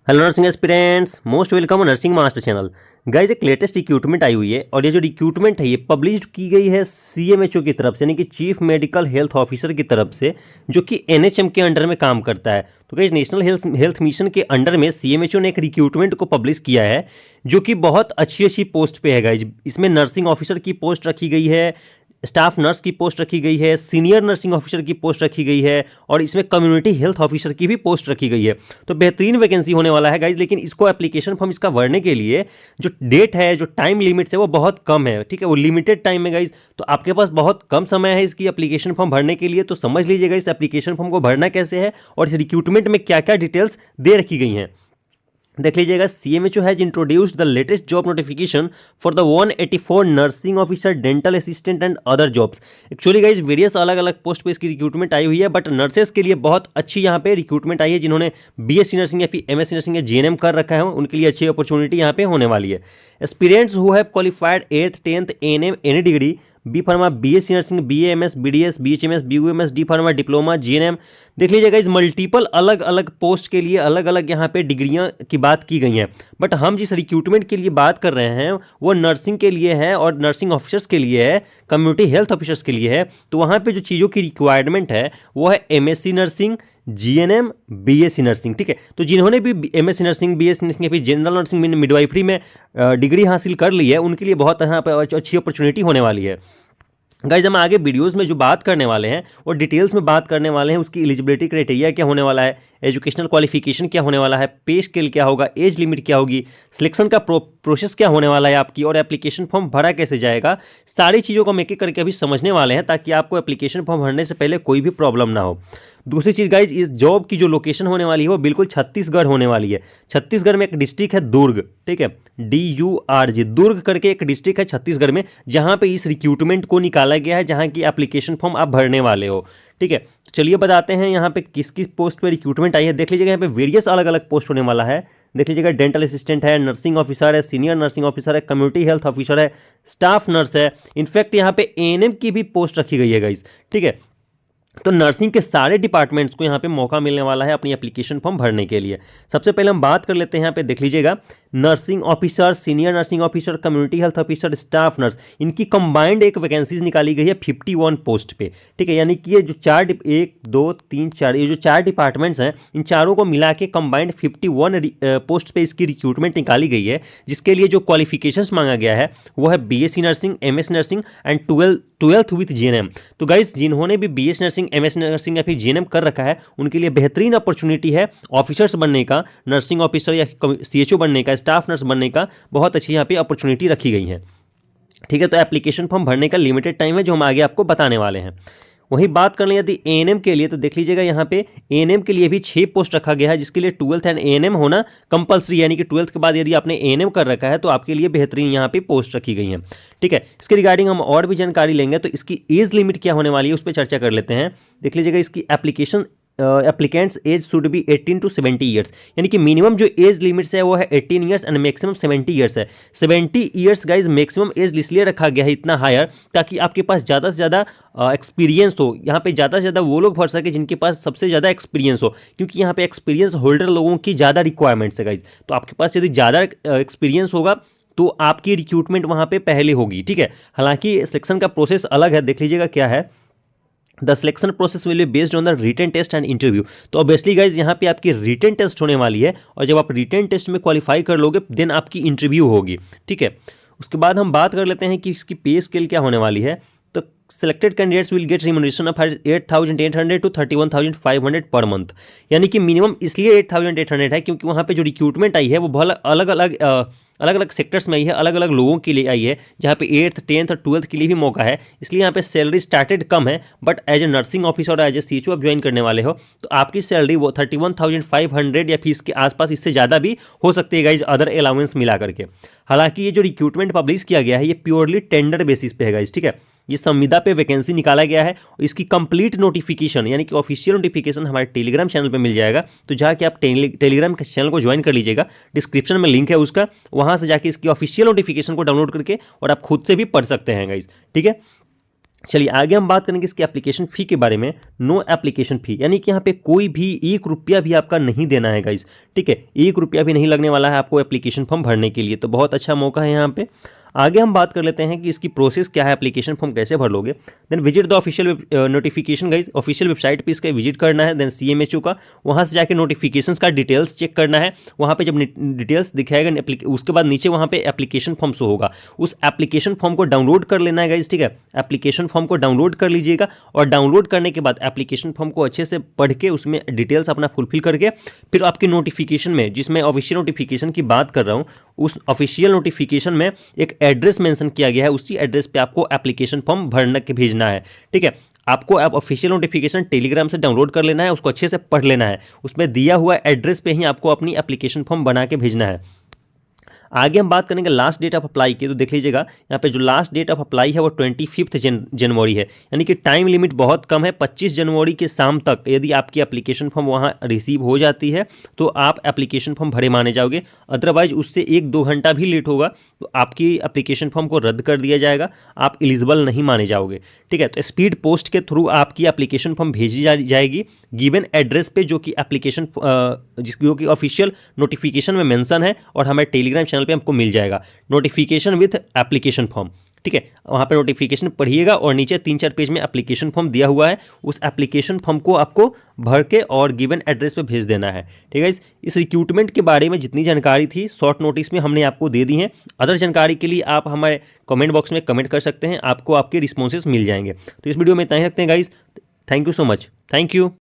Hello nursing aspirants, most welcome nursing master channel. Guys एक latest recruitment आई हुई है और ये जो रिक्रूटमेंट है ये पब्लिश की गई है सीएमएचओ की तरफ से, यानी कि चीफ मेडिकल हेल्थ ऑफिसर की तरफ से, जो कि एनएचएम के अंडर में काम करता है। तो गाइज नेशनल हेल्थ मिशन के अंडर में सीएमएचओ ने एक रिक्रूटमेंट को पब्लिश किया है जो कि बहुत अच्छी अच्छी पोस्ट पे है गाइज। इसमें नर्सिंग ऑफिसर की पोस्ट रखी गई है, स्टाफ नर्स की पोस्ट रखी गई है, सीनियर नर्सिंग ऑफिसर की पोस्ट रखी गई है और इसमें कम्युनिटी हेल्थ ऑफिसर की भी पोस्ट रखी गई है। तो बेहतरीन वैकेंसी होने वाला है गाइज। लेकिन इसको एप्लीकेशन फॉर्म इसका भरने के लिए जो डेट है, जो टाइम लिमिट्स है वो बहुत कम है, ठीक है, वो लिमिटेड टाइम है गाइज। तो आपके पास बहुत कम समय है इसकी एप्लीकेशन फॉर्म भरने के लिए। तो समझ लीजिएगा इस एप्लीकेशन फॉर्म को भरना कैसे है और इस रिक्रूटमेंट में क्या क्या डिटेल्स दे रखी गई हैं। देख लीजिएगा, CMHO has introduced the latest job notification for the 184 nursing officer, dental assistant and other jobs. Actually guys various अलग अलग पोस्ट पे इसकी रिक्रूटमेंट आई हुई है, बट नर्सेस के लिए बहुत अच्छी यहाँ पे रिक्रूटमेंट आई है। जिन्होंने बीएससी नर्सिंग या फिर एमएससी नर्सिंग या जीएनएम कर रखा है उनके लिए अच्छी अपॉर्चुनिटी यहाँ पे होने वाली है। Aspirants who have qualified 8th 10th ANM any degree, B pharma, BSc nursing, BAMS, BDS, BHMS, BUMS, D pharma, diploma, GNM. देख लीजिएगा इस मल्टीपल अलग अलग पोस्ट के लिए अलग अलग यहाँ पे डिग्रियां की बात की गई हैं। बट हम जिस रिक्रूटमेंट के लिए बात कर रहे हैं वो नर्सिंग के लिए है और नर्सिंग ऑफिसर्स के लिए है, कम्युनिटी हेल्थ ऑफिसर्स के लिए है। तो वहाँ पे जो चीज़ों की रिक्वायरमेंट है वो है MSc nursing, GNM, BSc nursing, ठीक है। तो जिन्होंने भी एमएससी नर्सिंग, बीएससी नर्सिंग या फिर जनरल नर्सिंग में मिडवाइफरी में डिग्री हासिल कर ली है उनके लिए बहुत यहाँ पर अच्छी अपॉर्चुनिटी होने वाली है। गाइज हम आगे वीडियोस में जो बात करने वाले हैं वो डिटेल्स में बात करने वाले हैं। उसकी एलिजिबिलिटी क्राइटेरिया क्या होने वाला है, एजुकेशनल क्वालिफिकेशन क्या होने वाला है, पे स्केल क्या होगा, एज लिमिट क्या होगी, सिलेक्शन का प्रोसेस क्या होने वाला है आपकी, और एप्लीकेशन फॉर्म भरा कैसे जाएगा। सारी चीज़ों को हम एक एक करके अभी समझने वाले हैं ताकि आपको एप्लीकेशन फॉर्म भरने से पहले कोई भी प्रॉब्लम ना हो। दूसरी चीज़ गाइज, इस जॉब की जो लोकेशन होने वाली है वो बिल्कुल छत्तीसगढ़ होने वाली है। छत्तीसगढ़ में एक डिस्ट्रिक्ट है दुर्ग, ठीक है, DURG, दुर्ग करके एक डिस्ट्रिक्ट है छत्तीसगढ़ में, जहां पे इस रिक्रूटमेंट को निकाला गया है, जहां की एप्लीकेशन फॉर्म आप भरने वाले हो, ठीक है। तो चलिए बताते हैं यहाँ पे किस किस पोस्ट पे रिक्रूटमेंट आई है। देख लीजिएगा यहाँ पे वेरियस अलग अलग पोस्ट होने वाला है। देख लीजिएगा, डेंटल असिस्टेंट है, नर्सिंग ऑफिसर है, सीनियर नर्सिंग ऑफिसर है, कम्युनिटी हेल्थ ऑफिसर है, स्टाफ नर्स है। इनफैक्ट यहाँ पे एएनएम की भी पोस्ट रखी गई है गाइस, ठीक है। तो नर्सिंग के सारे डिपार्टमेंट्स को यहाँ पे मौका मिलने वाला है अपनी एप्लीकेशन फॉर्म भरने के लिए। सबसे पहले हम बात कर लेते हैं यहाँ पे, देख लीजिएगा, nursing officer, senior nursing officer, community health officer, staff nurse, इनकी कंबाइंड एक वैकेंसीज निकाली गई है 51 पोस्ट पे, ठीक है। यानी कि ये जो 1 2 3 4 ये जो 4 डिपार्टमेंट्स हैं इन चारों को मिला के कंबाइंड 51 पोस्ट पे इसकी रिक्रूटमेंट निकाली गई है। जिसके लिए जो क्वालिफिकेशंस मांगा गया है वो है BSc nursing, MS nursing and 12th with GNM. तो गाइस जिन्होंने भी बीएस नर्सिंग, एमएस नर्सिंग या फिर जीएनएम कर रखा है उनके लिए बेहतरीन अपॉर्चुनिटी है ऑफिसर्स बनने का, नर्सिंग ऑफिसर या सीएचओ बनने का, स्टाफ नर्स बनने का बहुत अच्छी यहाँ पे अपॉर्चुनिटी रखी गई है, ठीक है। तो एप्लीकेशन फॉर्म भरने का लिमिटेड टाइम है जो हम आगे आपको बताने वाले हैं। वहीं बात कर लें यदि एएनएम के लिए, तो देख लीजिएगा यहाँ पे एएनएम के लिए भी 6 पोस्ट रखा गया है, जिसके लिए 12th एंड एएनएम होना कंपलसरी, यानी कि 12th के बाद यदि आपने एएनएम कर रखा है तो आपके लिए बेहतरीन यहाँ पे पोस्ट रखी गई है, ठीक है। इसके रिगार्डिंग हम और भी जानकारी लेंगे। तो इसकी एज लिमिट क्या होने वाली है उस पर चर्चा कर लेते हैं। देख लीजिएगा, इसकी applicants age should be 18 to 70 years, यानी कि मिनिमम जो एज लिमिट्स है वो है 18 ईयर्स एंड मैक्सिमम 70 ईयर्स है। 70 ईयर्स गाइज मैक्सिमम एज इसलिए रखा गया है इतना हायर, ताकि आपके पास ज़्यादा से ज़्यादा एक्सपीरियंस हो। यहाँ पे ज़्यादा से ज़्यादा वो लोग भर सके जिनके पास सबसे ज़्यादा एक्सपीरियंस हो, क्योंकि यहाँ पे एक्सपीरियंस होल्डर लोगों की ज़्यादा रिक्वायरमेंट्स है गाइज। तो आपके पास यदि ज़्यादा एक्सपीरियंस होगा तो आपकी रिक्रूटमेंट वहाँ पे पहले होगी, ठीक है। हालांकि सिलेक्शन का प्रोसेस अलग है, देख लीजिएगा क्या है। The selection process will be based on the written test and interview. तो ऑब्वियसली गाइज यहाँ पे आपकी रिटन टेस्ट होने वाली है और जब आप रिटन टेस्ट में क्वालिफाई कर लोगे देन आपकी इंटरव्यू होगी, ठीक है। उसके बाद हम बात कर लेते हैं कि इसकी पे स्केल क्या होने वाली है। तो selected candidates will get remuneration of 8,800 to 31,500 per month, यानी कि मिनिमम इसलिए 8,800 है क्योंकि वहाँ पे जो रिक्रूटमेंट आई है वो बहुत अलग अलग सेक्टर्स में आई है, अलग अलग लोगों के लिए आई है, जहाँ पे 8th 10th और 12th के लिए भी मौका है। इसलिए यहाँ पे सैलरी स्टार्टेड कम है, but as a nursing officer और एज ए सीएचओ आप ज्वाइन करने वाले हो तो आपकी सैलरी वो 31,500 या फिर इसके आसपास, इससे ज़्यादा भी हो सकती है गाइज अदर अलाउंस मिला करके। हालांकि ये जो रिक्रूटमेंट पब्लिश किया गया है ये प्योरली टेंडर बेसिस पे है गाइज, ठीक है। ये संविदा पे वैकेंसी निकाला गया है। इसकी कंप्लीट नोटिफिकेशन यानी कि ऑफिशियल नोटिफिकेशन हमारे टेलीग्राम चैनल पे मिल जाएगा, तो जाके आप टेलीग्राम चैनल को ज्वाइन कर लीजिएगा, डिस्क्रिप्शन में लिंक है उसका, वहाँ से जाके इसकी ऑफिशियल नोटिफिकेशन को डाउनलोड करके और आप खुद से भी पढ़ सकते हैं गाइज, ठीक है। चलिए आगे हम बात करेंगे इसकी एप्लीकेशन फ़ी के बारे में। नो एप्लीकेशन फ़ी, यानी कि यहाँ पे कोई भी 1 रुपया भी आपका नहीं देना है गाइस, ठीक है। 1 रुपया भी नहीं लगने वाला है आपको एप्लीकेशन फॉर्म भरने के लिए, तो बहुत अच्छा मौका है यहाँ पे। आगे हम बात कर लेते हैं कि इसकी प्रोसेस क्या है, एप्लीकेशन फॉर्म कैसे भर लोगे। Then visit the official notification guys, official website पे इसका विजिट करना है। देन सीएमएचओ का वहाँ से जाके नोटिफिकेशंस का डिटेल्स चेक करना है। वहाँ पे जब डिटेल्स दिखाएगा उसके बाद नीचे वहाँ पे एप्लीकेशन फॉर्म शो होगा, उस एप्लीकेशन फॉर्म को डाउनलोड कर लेना है गाइस, ठीक है। एप्लीकेशन फॉर्म को डाउनलोड कर लीजिएगा और डाउनलोड करने के बाद एप्लीकेशन फॉर्म को अच्छे से पढ़ के उसमें डिटेल्स अपना फुलफिल करके फिर आपकी नोटिफिकेशन में, जिसमें ऑफिशियल नोटिफिकेशन की बात कर रहा हूँ, उस ऑफिशियल नोटिफिकेशन में एक एड्रेस मेंशन किया गया है, उसी एड्रेस पे आपको एप्लीकेशन फॉर्म भरने के भेजना है, ठीक है। आपको अब ऑफिशियल नोटिफिकेशन टेलीग्राम से डाउनलोड कर लेना है, उसको अच्छे से पढ़ लेना है, उसमें दिया हुआ एड्रेस पे ही आपको अपनी एप्लीकेशन फॉर्म बना के भेजना है। आगे हम बात करेंगे लास्ट डेट ऑफ अप्लाई की, तो देख लीजिएगा यहाँ पे जो लास्ट डेट ऑफ अप्लाई है वो 25 जनवरी है, यानी कि टाइम लिमिट बहुत कम है। 25 जनवरी के शाम तक यदि आपकी एप्लीकेशन फॉर्म वहाँ रिसीव हो जाती है तो आप एप्लीकेशन फॉर्म भरे माने जाओगे। अदरवाइज उससे 1-2 घंटा भी लेट होगा तो आपकी एप्लीकेशन फॉर्म को रद्द कर दिया जाएगा, आप एलिजिबल नहीं माने जाओगे, ठीक है। तो स्पीड पोस्ट के थ्रू आपकी एप्लीकेशन फॉर्म भेजी जाएगी गिवन एड्रेस पे, जो कि एप्लीकेशन जो कि ऑफिशियल नोटिफिकेशन में मेंशन है और हमारे टेलीग्राम चैनल पे आपको मिल जाएगा, नोटिफिकेशन विथ एप्लीकेशन फॉर्म, ठीक है। वहाँ पे नोटिफिकेशन पढ़िएगा और नीचे 3-4 पेज में एप्लीकेशन फॉर्म दिया हुआ है, उस एप्लीकेशन फॉर्म को आपको भर के और गिवन एड्रेस पे भेज देना है, ठीक है। इस रिक्रूटमेंट के बारे में जितनी जानकारी थी शॉर्ट नोटिस में हमने आपको दे दी है। अदर जानकारी के लिए आप हमारे कमेंट बॉक्स में कमेंट कर सकते हैं, आपको आपके रिस्पॉन्सेस मिल जाएंगे। तो इस वीडियो में इतना ही रखते हैं guys, thank you so much, thank you.